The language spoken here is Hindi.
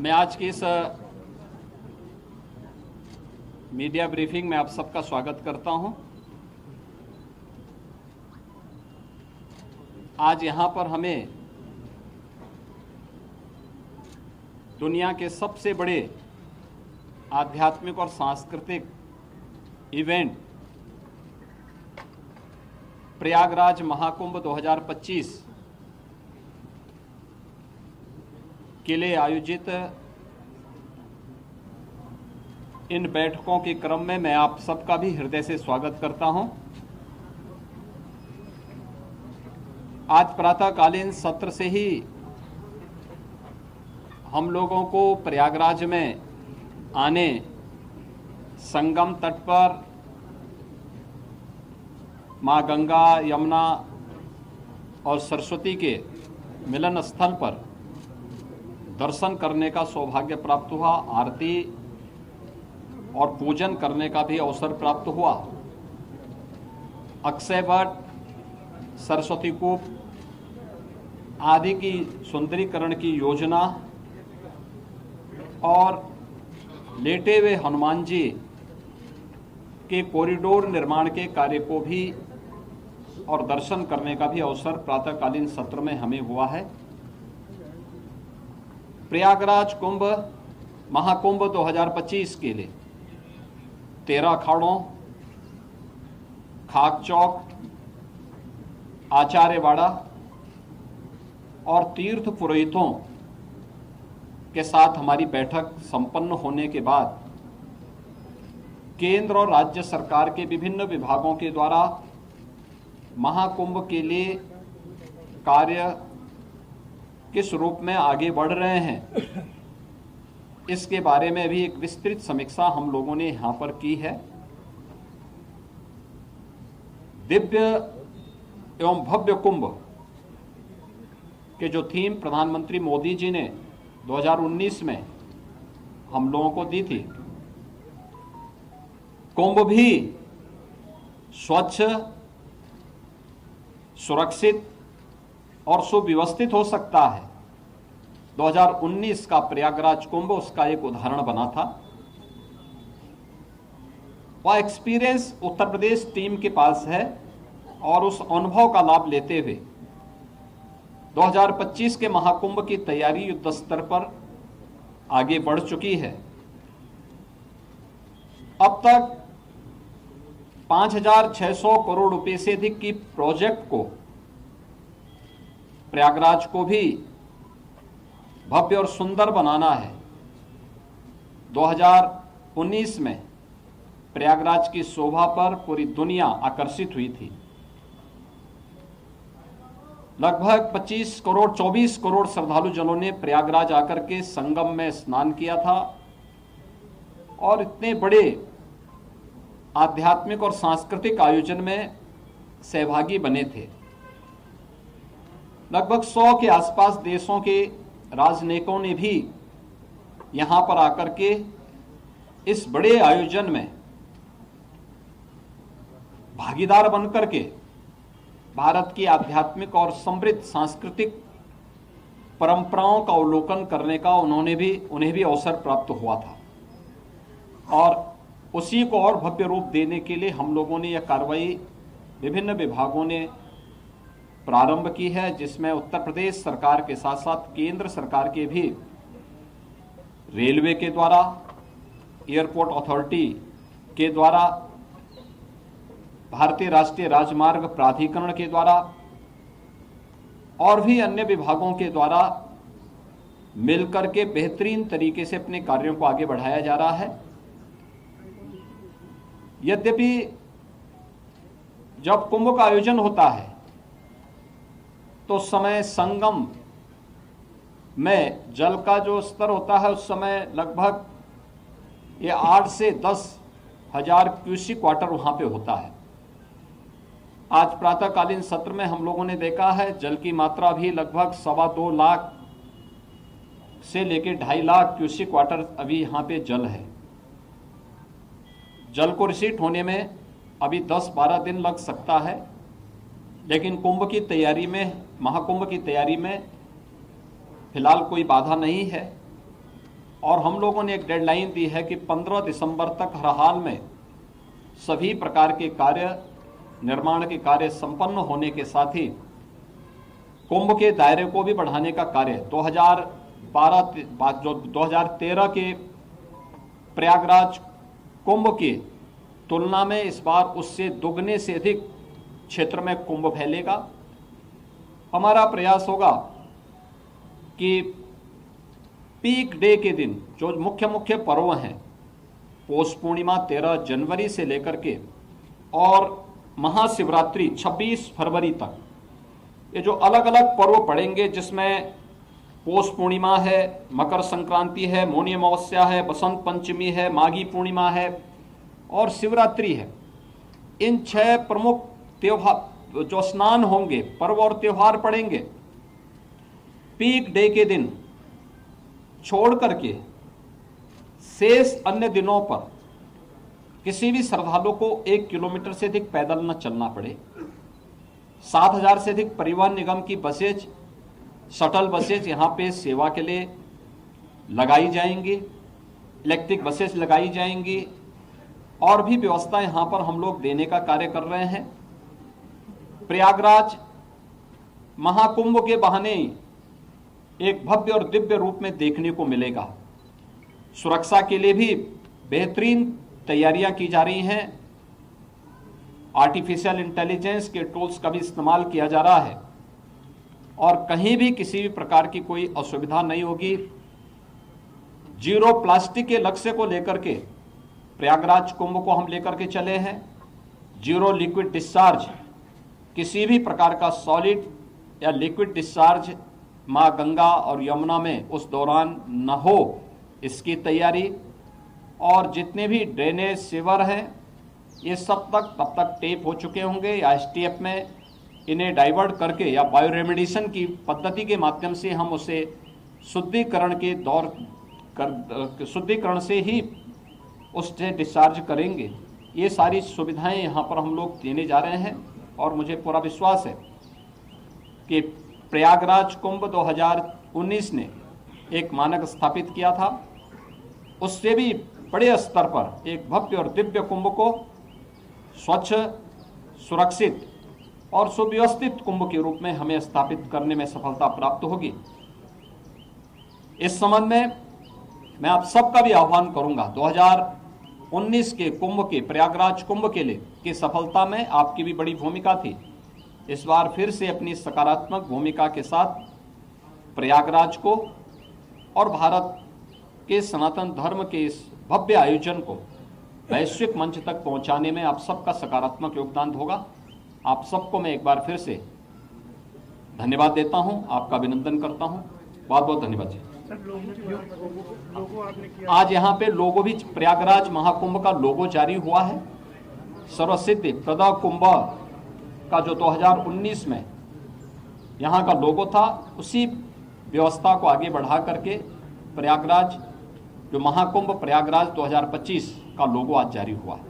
मैं आज की इस मीडिया ब्रीफिंग में आप सबका स्वागत करता हूं। आज यहां पर हमें दुनिया के सबसे बड़े आध्यात्मिक और सांस्कृतिक इवेंट प्रयागराज महाकुंभ 2025 के लिए आयोजित इन बैठकों के क्रम में मैं आप सबका भी हृदय से स्वागत करता हूं। आज प्रातःकालीन सत्र से ही हम लोगों को प्रयागराज में आने, संगम तट पर मां गंगा, यमुना और सरस्वती के मिलन स्थल पर दर्शन करने का सौभाग्य प्राप्त हुआ। आरती और पूजन करने का भी अवसर प्राप्त हुआ। अक्षय वट, सरस्वती कूप आदि की सुंदरीकरण की योजना और लेटे हुए हनुमान जी के कॉरिडोर निर्माण के कार्य को भी और दर्शन करने का भी अवसर प्रातःकालीन सत्र में हमें हुआ है। प्रयागराज कुंभ महाकुंभ 2025 के लिए 13 अखाड़ों, खाक चौक, आचार्यवाड़ा और तीर्थ पुरोहितों के साथ हमारी बैठक संपन्न होने के बाद केंद्र और राज्य सरकार के विभिन्न विभागों के द्वारा महाकुंभ के लिए कार्य किस रूप में आगे बढ़ रहे हैं, इसके बारे में भी एक विस्तृत समीक्षा हम लोगों ने यहां पर की है। दिव्य एवं भव्य कुंभ के जो थीम प्रधानमंत्री मोदी जी ने 2019 में हम लोगों को दी थी, कुंभ भी स्वच्छ, सुरक्षित और सुव्यवस्थित हो सकता है। 2019 का प्रयागराज कुंभ उसका एक उदाहरण बना था। वह एक्सपीरियंस उत्तर प्रदेश टीम के पास है और उस अनुभव का लाभ लेते हुए 2025 के महाकुंभ की तैयारी युद्ध स्तर पर आगे बढ़ चुकी है। अब तक 5,600 करोड़ रुपए से अधिक की प्रोजेक्ट को, प्रयागराज को भी भव्य और सुंदर बनाना है। 2019 में प्रयागराज की शोभा पर पूरी दुनिया आकर्षित हुई थी। लगभग 24 करोड़ श्रद्धालु जनों ने प्रयागराज आकर के संगम में स्नान किया था और इतने बड़े आध्यात्मिक और सांस्कृतिक आयोजन में सहभागी बने थे। लगभग 100 के आसपास देशों के राजनयिकों ने भी यहां पर आकर के इस बड़े आयोजन में भागीदार बनकर के भारत की आध्यात्मिक और समृद्ध सांस्कृतिक परंपराओं का अवलोकन करने का उन्हें भी अवसर प्राप्त हुआ था। और उसी को और भव्य रूप देने के लिए हम लोगों ने यह कार्रवाई विभिन्न विभागों ने प्रारंभ की है, जिसमें उत्तर प्रदेश सरकार के साथ साथ केंद्र सरकार के भी रेलवे के द्वारा, एयरपोर्ट अथॉरिटी के द्वारा, भारतीय राष्ट्रीय राजमार्ग प्राधिकरण के द्वारा और भी अन्य विभागों के द्वारा मिलकर के बेहतरीन तरीके से अपने कार्यों को आगे बढ़ाया जा रहा है। यद्यपि जब कुंभ का आयोजन होता है तो उस समय संगम में जल का जो स्तर होता है उस समय लगभग ये 8 से 10 हजार क्यूसिक वाटर वहां पे होता है। आज प्रातःकालीन सत्र में हम लोगों ने देखा है जल की मात्रा भी लगभग 2.25 लाख से लेकर 2.5 लाख क्यूसिक वाटर अभी यहाँ पे जल है। जल को रिसीट होने में अभी 10-12 दिन लग सकता है, लेकिन कुंभ की तैयारी में, महाकुंभ की तैयारी में फिलहाल कोई बाधा नहीं है। और हम लोगों ने एक डेडलाइन दी है कि 15 दिसंबर तक हर हाल में सभी प्रकार के कार्य, निर्माण के कार्य संपन्न होने के साथ ही कुंभ के दायरे को भी बढ़ाने का कार्य 2013 के प्रयागराज कुंभ की तुलना में इस बार उससे दुगने से अधिक क्षेत्र में कुंभ फैलेगा। हमारा प्रयास होगा कि पीक डे के दिन जो मुख्य मुख्य पर्व हैं, पौष पूर्णिमा 13 जनवरी से लेकर के और महाशिवरात्रि 26 फरवरी तक, ये जो अलग अलग पर्व पड़ेंगे, जिसमें पौष पूर्णिमा है, मकर संक्रांति है, मौनी अमावस्या है, बसंत पंचमी है, माघी पूर्णिमा है और शिवरात्रि है। इन 6 प्रमुख त्योहार जो स्नान होंगे, पर्व और त्योहार पड़ेंगे, पीक डे के दिन छोड़ करके शेष अन्य दिनों पर किसी भी श्रद्धालु को 1 किलोमीटर से अधिक पैदल न चलना पड़े। 7000 से अधिक परिवहन निगम की बसेज, शटल बसेज यहाँ पे सेवा के लिए लगाई जाएंगी, इलेक्ट्रिक बसेज लगाई जाएंगी और भी व्यवस्था यहाँ पर हम लोग देने का कार्य कर रहे हैं। प्रयागराज महाकुंभ के बहाने एक भव्य और दिव्य रूप में देखने को मिलेगा। सुरक्षा के लिए भी बेहतरीन तैयारियां की जा रही हैं। आर्टिफिशियल इंटेलिजेंस के टूल्स का भी इस्तेमाल किया जा रहा है और कहीं भी किसी भी प्रकार की कोई असुविधा नहीं होगी। जीरो प्लास्टिक के लक्ष्य को लेकर के प्रयागराज कुंभ को हम लेकर के चले हैं। जीरो लिक्विड डिस्चार्ज, किसी भी प्रकार का सॉलिड या लिक्विड डिस्चार्ज मां गंगा और यमुना में उस दौरान न हो, इसकी तैयारी। और जितने भी ड्रेनेज सीवर हैं, ये सब तब तक टेप हो चुके होंगे या एसटीएफ में इन्हें डाइवर्ट करके या बायोरेमेडिएशन की पद्धति के माध्यम से हम उसे शुद्धिकरण से ही उससे डिस्चार्ज करेंगे। ये सारी सुविधाएं यहाँ पर हम लोग देने जा रहे हैं और मुझे पूरा विश्वास है कि प्रयागराज कुंभ 2019 ने एक मानक स्थापित किया था, उससे भी बड़े स्तर पर एक भव्य और दिव्य कुंभ को स्वच्छ, सुरक्षित और सुव्यवस्थित कुंभ के रूप में हमें स्थापित करने में सफलता प्राप्त होगी। इस संबंध में मैं आप सबका भी आह्वान करूंगा, 2019 के कुंभ के, प्रयागराज कुंभ के लिए की सफलता में आपकी भी बड़ी भूमिका थी। इस बार फिर से अपनी सकारात्मक भूमिका के साथ प्रयागराज को और भारत के सनातन धर्म के इस भव्य आयोजन को वैश्विक मंच तक पहुंचाने में आप सबका सकारात्मक योगदान होगा। आप सबको मैं एक बार फिर से धन्यवाद देता हूं, आपका अभिनंदन करता हूं। बहुत बहुत धन्यवाद जी। आज यहाँ पे लोगो भी, प्रयागराज महाकुंभ का लोगो जारी हुआ है। सर्वसिद्धि प्रदा कुंभ का जो 2019 में यहाँ का लोगो था, उसी व्यवस्था को आगे बढ़ा करके प्रयागराज जो महाकुंभ प्रयागराज 2025 का लोगो आज जारी हुआ है।